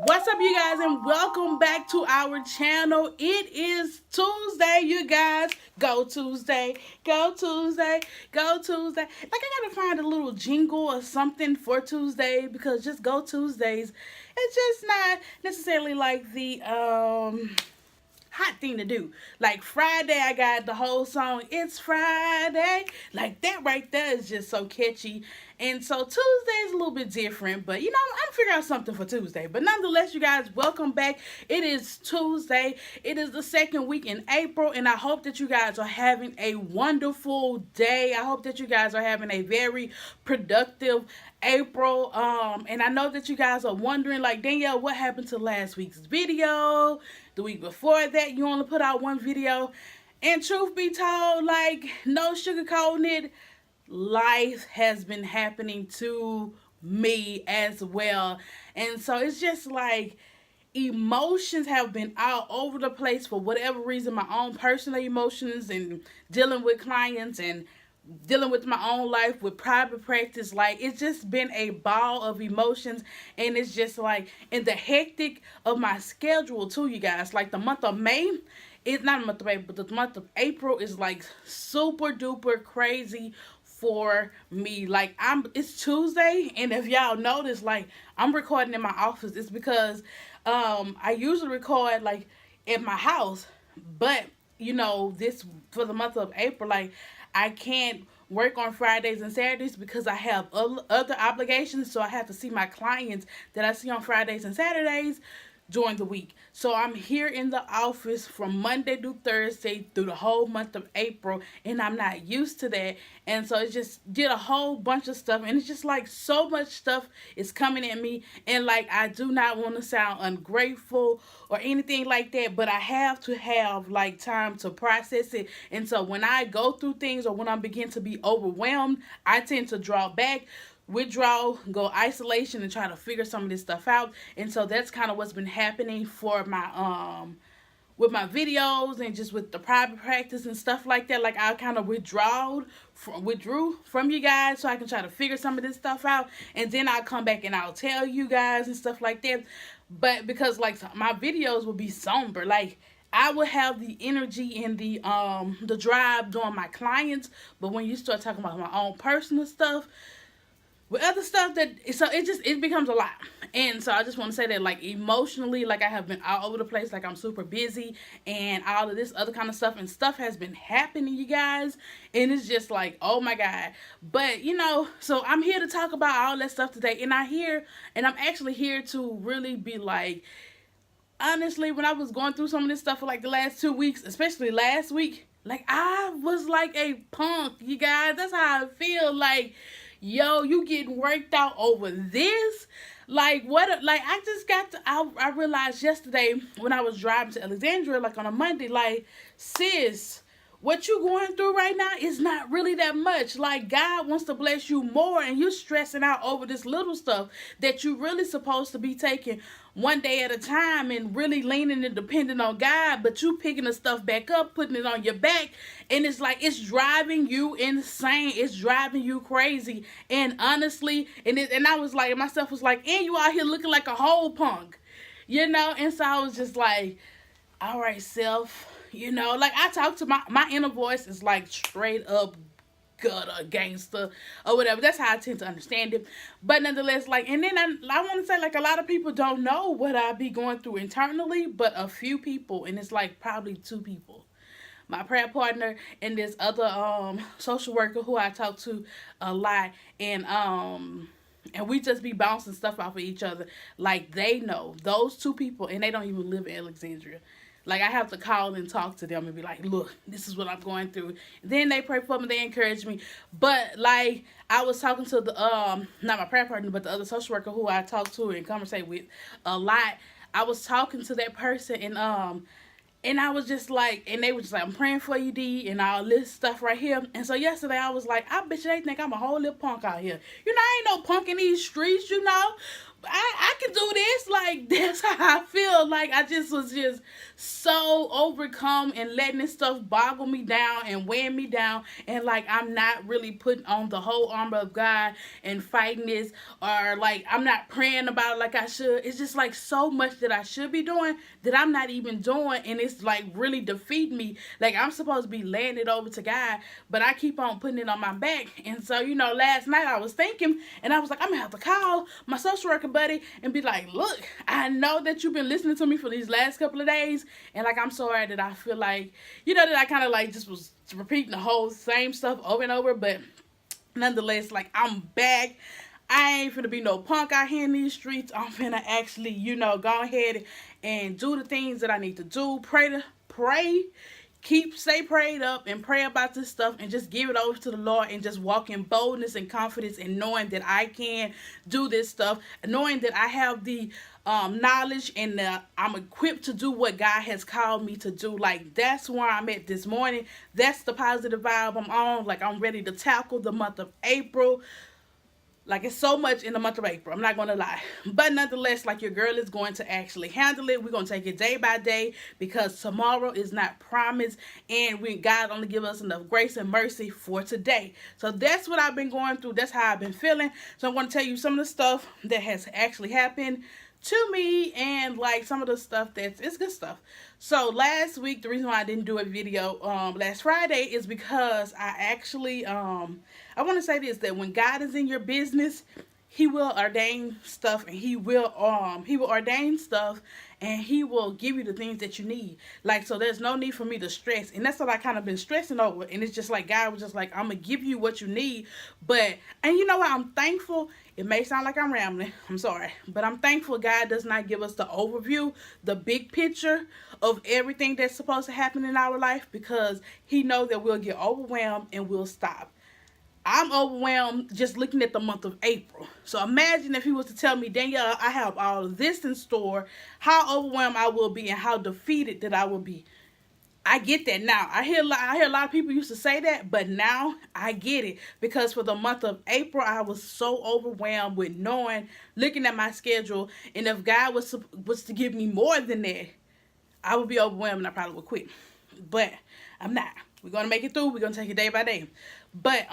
What's up, you guys, and welcome back to our channel. It is Tuesday, you guys. Go Tuesday, go Tuesday, go Tuesday. Like, I gotta find a little jingle or something for Tuesday because just go Tuesdays. It's just not necessarily like the hot thing to do. Like Friday, I got the whole song, It's Friday. Like that right there is just so catchy. And so Tuesday is a little bit different, but I'm figuring out something for Tuesday. But nonetheless, you guys, welcome back. It is Tuesday. It is the second week in April, and I hope that you guys are having a wonderful day. I hope that you guys are having a very productive April. And I know that you guys are wondering, like, Danielle, what happened to last week's video? The week before that, you only put out one video. And truth be told, like, no sugarcoating it, life has been happening to me as well. And so it's just like emotions have been all over the place for whatever reason, my own personal emotions and dealing with clients and dealing with my own life with private practice. Like, it's just been a ball of emotions, and it's just like in the hectic of my schedule too, you guys. Like, the month of May, it's not a month of May, but the month of April is like super duper crazy for me. Like, it's Tuesday, and if y'all notice, like, I'm recording in my office. It's because I usually record like at my house, but this for the month of April, like, I can't work on Fridays and Saturdays because I have other obligations. So I have to see my clients that I see on Fridays and Saturdays during the week. So I'm here in the office from Monday through Thursday through the whole month of April, and I'm not used to that. And so it just did a whole bunch of stuff, and it's just like so much stuff is coming at me, and like, I do not want to sound ungrateful or anything like that, but I have to have like time to process it. And so when I go through things or when I begin to be overwhelmed, I tend to draw back, withdraw, go isolation, and try to figure some of this stuff out. And so that's kind of what's been happening for my with my videos and just with the private practice and stuff like that. Like, I kind of withdrew from you guys so I can try to figure some of this stuff out, and then I'll come back and I'll tell you guys and stuff like that. But because like my videos will be somber, like, I will have the energy and the drive doing my clients, but when you start talking about my own personal stuff with other stuff, it becomes a lot. And so I just want to say that, like, emotionally, like, I have been all over the place. Like, I'm super busy and all of this other kind of stuff, and stuff has been happening, you guys, and it's just like, oh my God. But so I'm here to talk about all that stuff today, and I'm actually here to really be like, honestly, when I was going through some of this stuff for like the last 2 weeks, especially last week, like, I was like a punk, you guys. That's how I feel. Like, yo, you getting worked out over this? Like, what? Like, I just got to, I realized yesterday when I was driving to Alexandria, like on a Monday, like, sis, what you going through right now is not really that much. Like, God wants to bless you more, and you're stressing out over this little stuff that you really supposed to be taking one day at a time and really leaning and depending on God, but you picking the stuff back up, putting it on your back, and it's like, it's driving you insane. It's driving you crazy. And honestly, and I was like, myself was like, and you out here looking like a whole punk, and so I was just like, all right, self, like, I talk to my inner voice is like straight up gutter gangster or whatever. That's how I tend to understand it. But nonetheless, like, and then I want to say, like, a lot of people don't know what I be going through internally, but a few people, and it's like probably 2 people, my prayer partner and this other social worker who I talk to a lot, and we just be bouncing stuff off of each other. Like, they know, those 2 people, and they don't even live in Alexandria. Like, I have to call and talk to them and be like, look, this is what I'm going through. Then they pray for me, they encourage me. But, like, I was talking to the, not my prayer partner, but the other social worker who I talk to and conversate with a lot. I was talking to that person, and I was just like, and they were just like, I'm praying for you, D, and all this stuff right here. And so yesterday I was like, I bet you they think I'm a whole little punk out here. I ain't no punk in these streets, I can do this. Like, that's how I feel. Like, I just was just so overcome and letting this stuff boggle me down and weighing me down. And, like, I'm not really putting on the whole armor of God and fighting this. Or, like, I'm not praying about it like I should. It's just, like, so much that I should be doing that I'm not even doing. And it's, like, really defeating me. Like, I'm supposed to be laying it over to God. But I keep on putting it on my back. And so, last night I was thinking. And I was like, I'm going to have to call my social worker buddy and be like, look, I know that you've been listening to me for these last couple of days, and like I'm sorry that I feel like, that I kind of like just was repeating the whole same stuff over and over, but nonetheless, like, I'm back. I ain't finna be no punk out here in these streets. I'm finna actually, go ahead and do the things that I need to do. Pray, stay prayed up and pray about this stuff and just give it over to the Lord and just walk in boldness and confidence and knowing that I can do this stuff, knowing that I have the knowledge and I'm equipped to do what God has called me to do. Like, that's where I'm at this morning. That's the positive vibe I'm on. Like, I'm ready to tackle the month of April. Like, it's so much in the month of April. I'm not going to lie. But nonetheless, like, your girl is going to actually handle it. We're going to take it day by day because tomorrow is not promised. And God only give us enough grace and mercy for today. So that's what I've been going through. That's how I've been feeling. So I'm going to tell you some of the stuff that has actually happened to me and like some of the stuff it's good stuff. So last week, the reason why I didn't do a video last Friday is because I actually I want to say this, that when God is in your business, he will ordain stuff and he will ordain stuff and he will give you the things that you need. Like, so there's no need for me to stress. And that's what I kind of been stressing over. And it's just like God was just like, I'm going to give you what you need. And you know what? I'm thankful. It may sound like I'm rambling. I'm sorry. But I'm thankful God does not give us the overview, the big picture of everything that's supposed to happen in our life, because he knows that we'll get overwhelmed and we'll stop. I'm overwhelmed just looking at the month of April. So imagine if he was to tell me, Danielle, I have all of this in store, how overwhelmed I will be and how defeated that I will be. I get that now. I hear a lot of people used to say that, but now I get it. Because for the month of April, I was so overwhelmed with looking at my schedule, and if God was to give me more than that, I would be overwhelmed and I probably would quit. But I'm not. We're going to make it through. We're going to take it day by day. But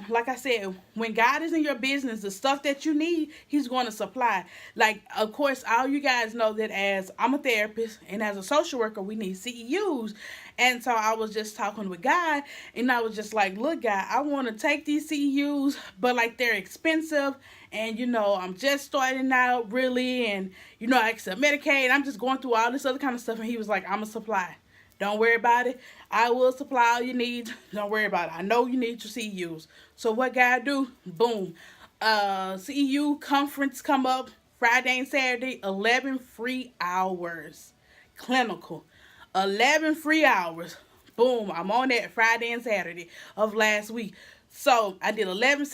like I said, when God is in your business, the stuff that you need, he's going to supply. Like, of course, all you guys know that as I'm a therapist and as a social worker, we need CEUs. And so I was just talking with God, and I was just like, look, God, I want to take these CEUs, but like they're expensive. And, I'm just starting out really. And, I accept Medicaid. I'm just going through all this other kind of stuff. And he was like, I'm a supply. Don't worry about it. I will supply all you need. Don't worry about it. I know you need your CEUs. So what God do? Boom. CEU conference come up Friday and Saturday. 11 free hours. Clinical. 11 free hours. Boom. I'm on that Friday and Saturday of last week. So I did 11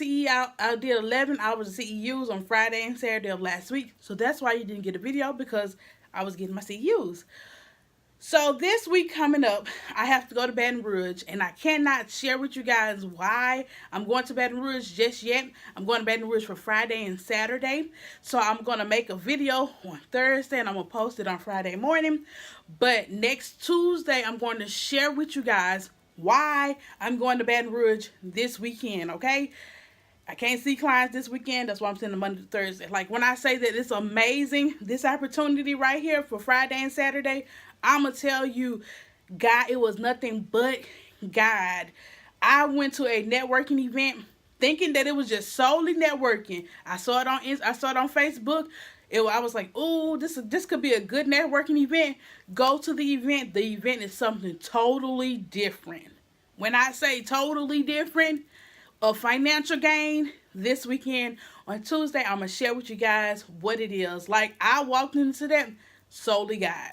hours of CEUs on Friday and Saturday of last week. So that's why you didn't get a video, because I was getting my CEUs. So this week coming up, I have to go to Baton Rouge, and I cannot share with you guys why I'm going to Baton Rouge just yet. I'm going to Baton Rouge for Friday and Saturday. So I'm going to make a video on Thursday, and I'm going to post it on Friday morning. But next Tuesday, I'm going to share with you guys why I'm going to Baton Rouge this weekend, okay? I can't see clients this weekend. That's why I'm sending Monday to Thursday. Like, when I say that it's amazing, this opportunity right here for Friday and Saturday, I'm going to tell you, God, it was nothing but God. I went to a networking event thinking that it was just solely networking. I saw it on Facebook. I was like, "Ooh, this could be a good networking event." Go to the event. The event is something totally different. When I say totally different, a financial gain this weekend on Tuesday, I'm going to share with you guys what it is. Like, I walked into that solely God.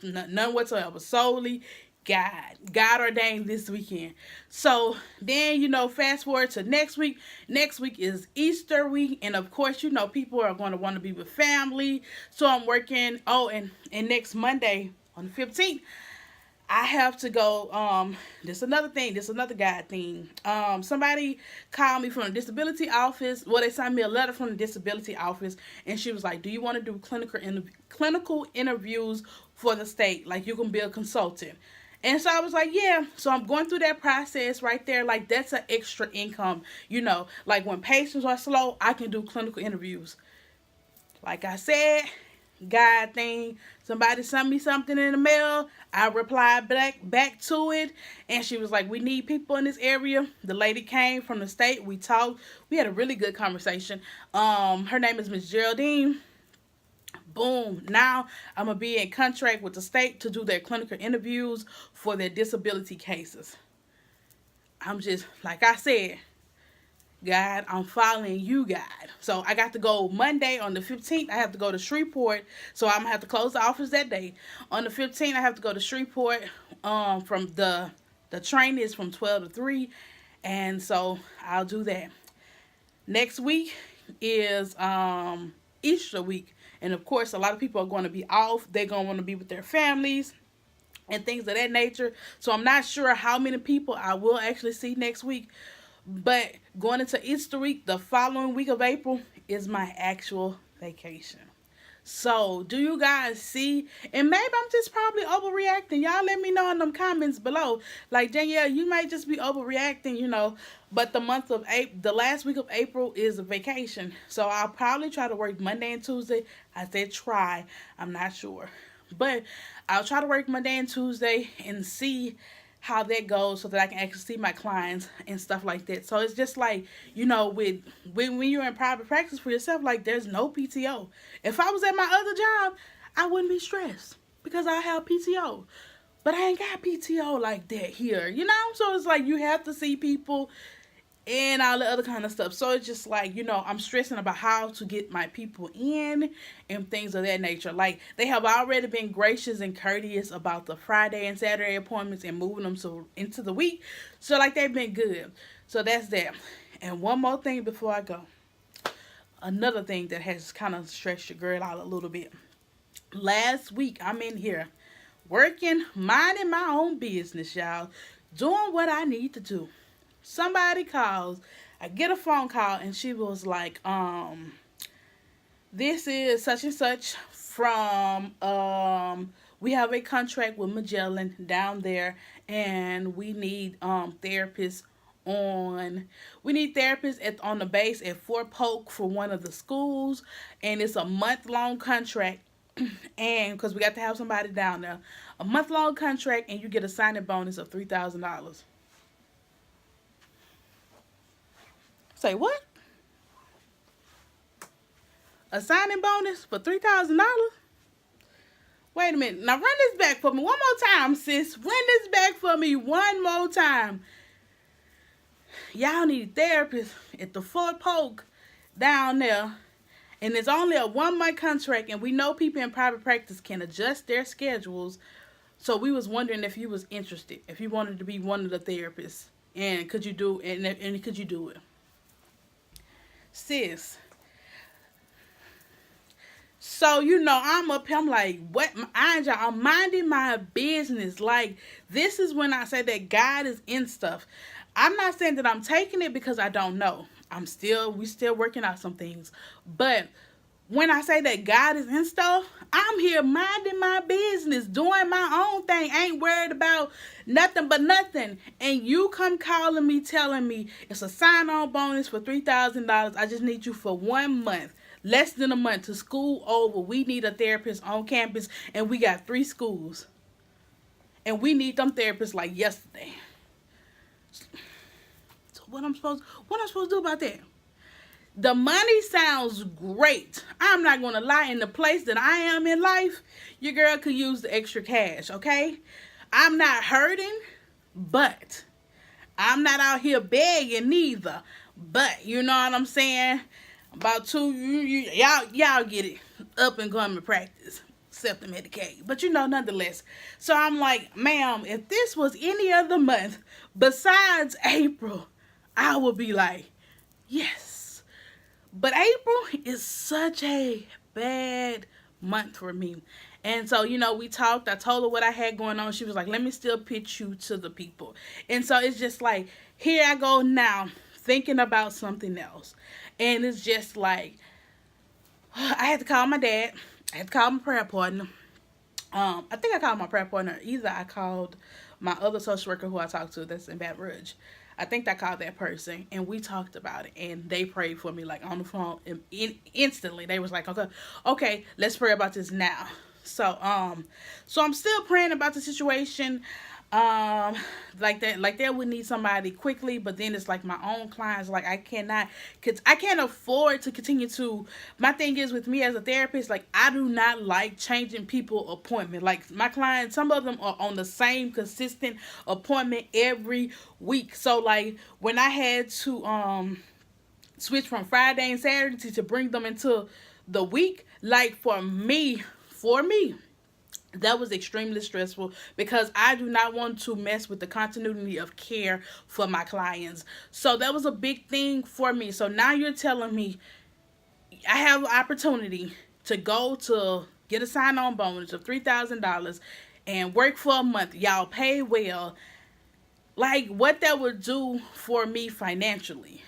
None whatsoever. Solely God. God ordained this weekend. So then, fast forward to next week. Next week is Easter week. And of course, people are going to want to be with family. So I'm working. Oh, and next Monday on the 15th, I have to go. This another thing. This another guy thing. Somebody called me from the disability office. Well, they sent me a letter from the disability office, and she was like, "Do you want to do clinical interviews for the state? Like you can be a consultant." And so I was like, yeah. So I'm going through that process right there. Like that's an extra income, you know. Like when patients are slow, I can do clinical interviews. Like I said, God thing. Somebody sent me something in the mail. I replied back to it, and she was like, "We need people in this area." The lady came from the state. We talked. We had a really good conversation. Her name is Miss Geraldine. Boom. Now I'm gonna be in contract with the state to do their clinical interviews for their disability cases. I'm just like I said, God, I'm following you, God. So I got to go Monday on the 15th. I have to go to Shreveport. So I'm gonna have to close the office that day. On the 15th, I have to go to Shreveport. From the train is from 12 to 3, and so I'll do that. Next week is Easter week, and of course, a lot of people are going to be off. They're going to want to be with their families and things of that nature. So I'm not sure how many people I will actually see next week. But going into Easter week, the following week of April is my actual vacation. So, do you guys see? And maybe I'm just probably overreacting. Y'all let me know in them comments below. Like, Danielle, you might just be overreacting, you know. But the month of April, the last week of April is a vacation. So, I'll probably try to work Monday and Tuesday. I said try. I'm not sure. But I'll try to work Monday and Tuesday and see how that goes so that I can actually see my clients and stuff like that. So it's just like, you know, with when you're in private practice for yourself, like there's no PTO. If I was at my other job, I wouldn't be stressed because I have PTO. But I ain't got PTO like that here, you know? So it's like you have to see people and all the other kind of stuff. So it's just like, you know, I'm stressing about how to get my people in and things of that nature. Like, they have already been gracious and courteous about the Friday and Saturday appointments and moving them into the week. So, like, they've been good. So that's that. And one more thing before I go. Another thing that has kind of stressed your girl out a little bit. Last week, I'm in here working, minding my own business, y'all. Doing what I need to do. Somebody calls, I get a phone call, and she was like, this is such and such from, we have a contract with Magellan down there, and we need therapists on the base at Fort Polk for one of the schools, and it's a month-long contract. And because we got to have somebody down there, a month-long contract, and you get a signing bonus of $3,000. Say what? A signing bonus for $3,000? Wait a minute. Now run this back for me one more time, sis. Run this back for me one more time. Y'all need a therapist at the Fort Polk down there. And it's only a 1-month contract, and we know people in private practice can adjust their schedules. So we was wondering if you was interested, if you wanted to be one of the therapists, and could you do it? Sis. So, you know, I'm up here, I'm like, what? I'm minding my business. Like, this is when I say that God is in stuff. I'm not saying that I'm taking it because I don't know. We still working out some things. But when I say that God is in stuff, I'm here minding my business, doing my own thing, ain't worried about nothing but nothing. And you come calling me, telling me it's a sign-on bonus for $3,000. I just need you for 1 month, less than a month to school over. We need a therapist on campus, and we got 3 schools. And we need them therapists like yesterday. So what I'm supposed to do about that? The money sounds great. I'm not going to lie. In the place that I am in life, your girl could use the extra cash, okay? I'm not hurting, but I'm not out here begging neither. But, you know what I'm saying? About y'all get it up and going to practice. Except the Medicaid. But, you know, nonetheless. So I'm like, ma'am, if this was any other month besides April, I would be like, yes. But April is such a bad month for me. And so, we talked. I told her what I had going on. She was like, let me still pitch you to the people. And so it's just like, here I go now, thinking about something else. And it's just like, I had to call my dad. I had to call my prayer partner. I think I called my prayer partner. Either I called my other social worker who I talked to that's in Baton Rouge. I think I called that person and we talked about it and they prayed for me like on the phone and instantly. They was like, okay, let's pray about this now. So I'm still praying about the situation. Like that would need somebody quickly, but then it's like my own clients, like I can't afford to continue to. My thing is with me as a therapist, like I do not like changing people appointment. Like my clients, some of them are on the same consistent appointment every week. So like when I had to switch from Friday and Saturday to bring them into the week, like for me, that was extremely stressful because I do not want to mess with the continuity of care for my clients. So that was a big thing for me. So now you're telling me I have an opportunity to go to get a sign-on bonus of $3,000 and work for a month. Y'all pay well. Like what that would do for me financially.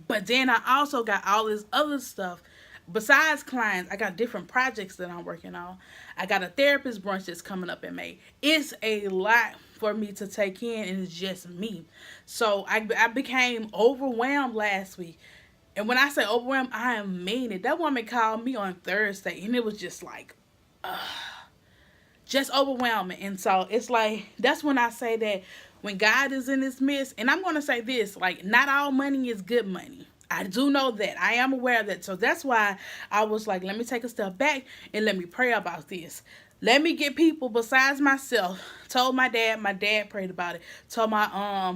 But then I also got all this other stuff. Besides clients, I got different projects that I'm working on. I got a therapist brunch that's coming up in May. It's a lot for me to take in, and it's just me. So I became overwhelmed last week. And when I say overwhelmed, I mean it. That woman called me on Thursday, and it was just like, just overwhelming. And so it's like, that's when I say that when God is in this midst, and I'm going to say this, like, not all money is good money. I do know that. I am aware of that. So that's why I was like, let me take a step back and let me pray about this. Let me get people besides myself. Told my dad prayed about it. Told my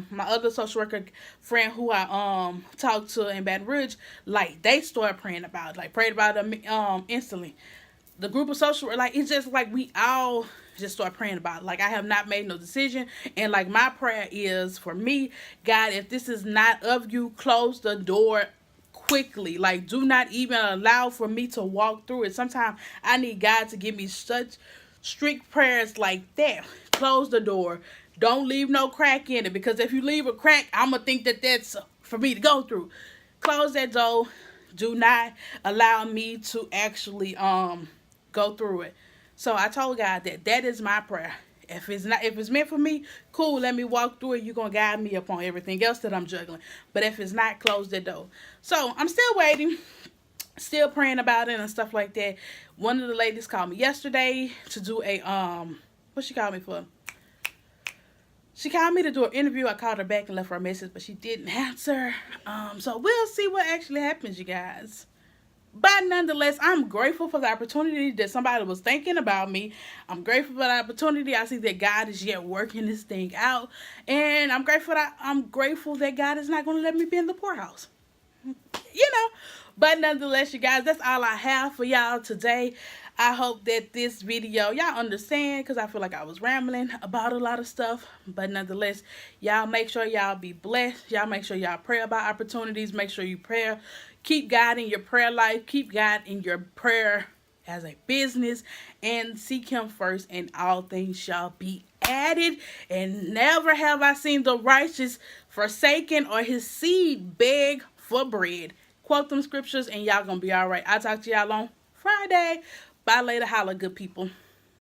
my other social worker friend who I talked to in Baton Rouge, like they started praying about it. Like prayed about it instantly. The group of social, like it's just like we all just start praying about it. Like I have not made no decision, and like my prayer is for me, God, if this is not of you, close the door quickly. Like do not even allow for me to walk through it. Sometimes I need God to give me such strict prayers like that. Close the door. Don't leave no crack in it, because if you leave a crack, I'm gonna think that that's for me to go through. Close that door. Do not allow me to actually go through it. So I told God that is my prayer. If it's meant for me, cool, let me walk through it. You're gonna guide me up on everything else that I'm juggling. But if it's not, close the door. So I'm still waiting, still praying about it and stuff like that. One of the ladies called me yesterday to do a what she called me for? She called me to do an interview. I called her back and left her a message, but she didn't answer. So we'll see what actually happens, you guys. But nonetheless, I'm grateful for the opportunity that somebody was thinking about me. I'm grateful for the opportunity. I see that God is yet working this thing out. And I'm grateful that God is not going to let me be in the poorhouse. But nonetheless, you guys, that's all I have for y'all today. I hope that this video, y'all understand, because I feel like I was rambling about a lot of stuff. But nonetheless, y'all make sure y'all be blessed. Y'all make sure y'all pray about opportunities. Make sure you pray. Keep God in your prayer life. Keep God in your prayer as a business. And seek Him first, and all things shall be added. And never have I seen the righteous forsaken or his seed beg for bread. Quote them scriptures and y'all gonna be all right. I'll talk to y'all on Friday. Bye later. Holla, good people.